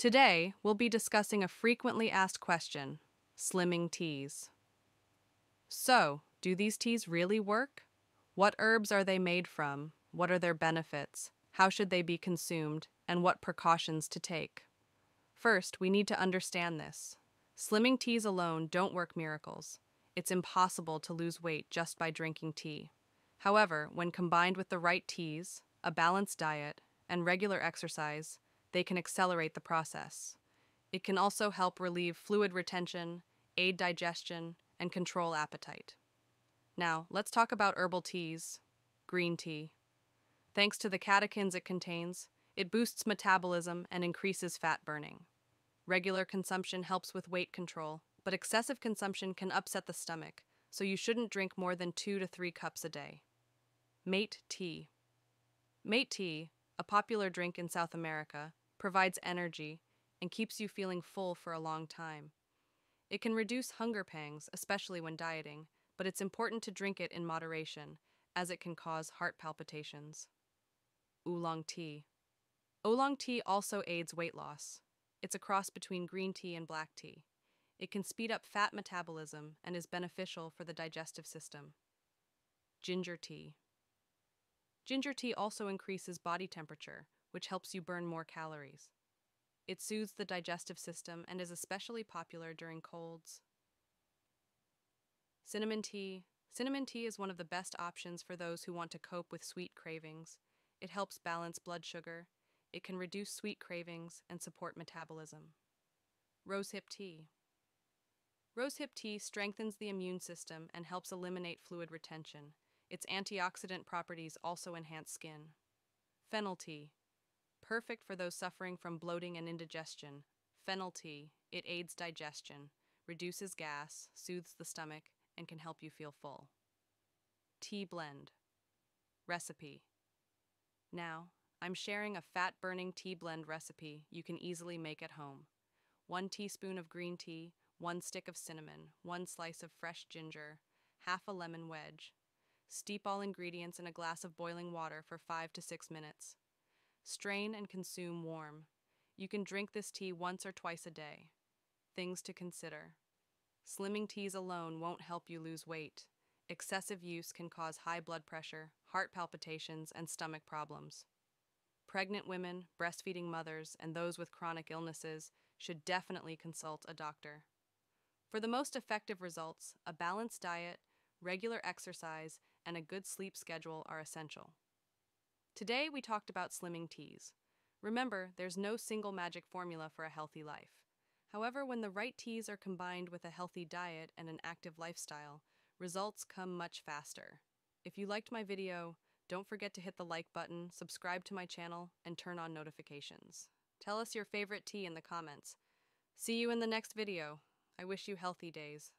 Today, we'll be discussing a frequently asked question, slimming teas. So, do these teas really work? What herbs are they made from? What are their benefits? How should they be consumed? And what precautions to take? First, we need to understand this. Slimming teas alone don't work miracles. It's impossible to lose weight just by drinking tea. However, when combined with the right teas, a balanced diet, and regular exercise, they can accelerate the process. It can also help relieve fluid retention, aid digestion, and control appetite. Now, let's talk about herbal teas. Green tea. Thanks to the catechins it contains, it boosts metabolism and increases fat burning. Regular consumption helps with weight control, but excessive consumption can upset the stomach, so you shouldn't drink more than 2 to 3 cups a day. Mate tea. Mate tea, a popular drink in South America, provides energy and keeps you feeling full for a long time. It can reduce hunger pangs, especially when dieting, but it's important to drink it in moderation, as it can cause heart palpitations. Oolong tea. Oolong tea also aids weight loss. It's a cross between green tea and black tea. It can speed up fat metabolism and is beneficial for the digestive system. Ginger tea. Ginger tea also increases body temperature, which helps you burn more calories. It soothes the digestive system and is especially popular during colds. Cinnamon tea. Cinnamon tea is one of the best options for those who want to cope with sweet cravings. It helps balance blood sugar. It can reduce sweet cravings and support metabolism. Rosehip tea. Rosehip tea strengthens the immune system and helps eliminate fluid retention. Its antioxidant properties also enhance skin. Fennel tea. Perfect for those suffering from bloating and indigestion. Fennel tea, it aids digestion, reduces gas, soothes the stomach, and can help you feel full. Tea blend. Recipe. Now, I'm sharing a fat-burning tea blend recipe you can easily make at home. 1 teaspoon of green tea, 1 stick of cinnamon, 1 slice of fresh ginger, half a lemon wedge. Steep all ingredients in a glass of boiling water for 5 to 6 minutes. Strain and consume warm. You can drink this tea once or twice a day. Things to consider. Slimming teas alone won't help you lose weight. Excessive use can cause high blood pressure, heart palpitations, and stomach problems. Pregnant women, breastfeeding mothers, and those with chronic illnesses should definitely consult a doctor. For the most effective results, a balanced diet, regular exercise, and a good sleep schedule are essential. Today, we talked about slimming teas. Remember, there's no single magic formula for a healthy life. However, when the right teas are combined with a healthy diet and an active lifestyle, results come much faster. If you liked my video, don't forget to hit the like button, subscribe to my channel, and turn on notifications. Tell us your favorite tea in the comments. See you in the next video. I wish you healthy days.